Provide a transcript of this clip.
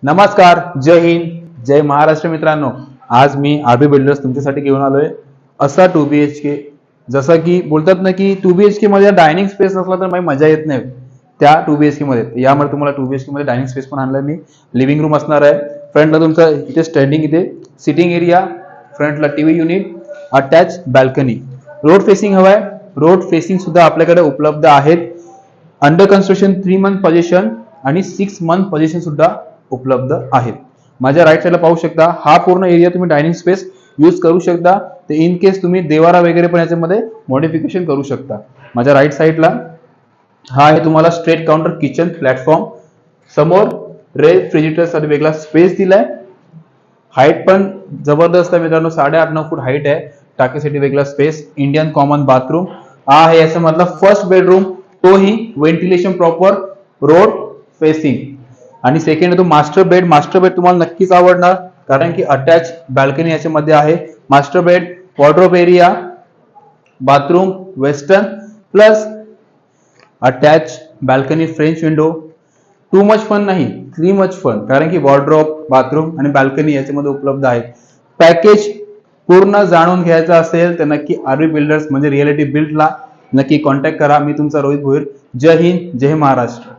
नमस्कार, जय हिंद, जय महाराष्ट्र मित्रांनो. आज मी आरबी बिल्डर्स तुमच्यासाठी घेऊन आलोय असा 2BHK. जसं की बोलतात ना की 2BHK मध्ये डायनिंग स्पेस असला तर काही मजा येत नाही त्या 2BHK मध्ये. यामध्ये तुम्हाला 2BHK मध्ये डायनिंग स्पेस पण आणलाय मी. लिव्हिंग रूम असणार आहे. फ्रंटला तुमचा इथे स्टँडिंग, इथे सिटिंग एरिया, फ्रंटला TV unit, attach balcony. Road facing हवाय, रोड फेसिंग सुद्धा आपल्याकडे उपलब्ध आहेत. अंडर कन्स्ट्रक्शन 3 मंथ पोझिशन आणि 6 मंथ पोझिशन सुद्धा उपलब्ध आहेत. माझ्या राईट साईडला पाहू शकता, हा पूर्ण एरिया तुम्ही डायनिंग स्पेस यूज करू शकता. ते इन केस तुम्ही देवारा वगैरे पण याच्यामध्ये मॉडिफिकेशन करू शकता. माझ्या राईट साईडला हा आहे तुम्हाला स्ट्रेट काउंटर किचन प्लॅटफॉर्म. समोर रेफ्रिजरेटर साठी वेगळा स्पेस दिलाय. हाईट पण जबरदस्त आहे मित्रांनो, 8.5-9 फूट हाईट आहे. टाकीसाठी वेगळा स्पेस. इंडियन कॉमन बाथरूम हा आहे याच्यामधला फर्स्ट बेडरूम, तोही व्हेंटिलेशन प्रॉपर, रोड फेसिंग. आणि सेकंड तो मास्टर बेड. मास्टर बेड तुम्हाला नक्कीच आवडणार कारण की अटॅच बाल्कनी याच्यामध्ये आहे. Master bed, wardrobe area, bathroom western plus attach balcony, French window. Too much fun नाही, 3 मच फन, कारण की वॉर्डरोब, बाथरूम आणि बाल्कनी याच्यामध्ये उपलब्ध आहे. पॅकेज पूर्ण जाणून घ्यायचा असेल तर नक्की आरबी बिल्डर्स म्हणजे रियालिटी बिल्डला नक्की कॉन्टॅक्ट करा. मी तुमचा रोहित भोईर. जय हिंद, जय महाराष्ट्र.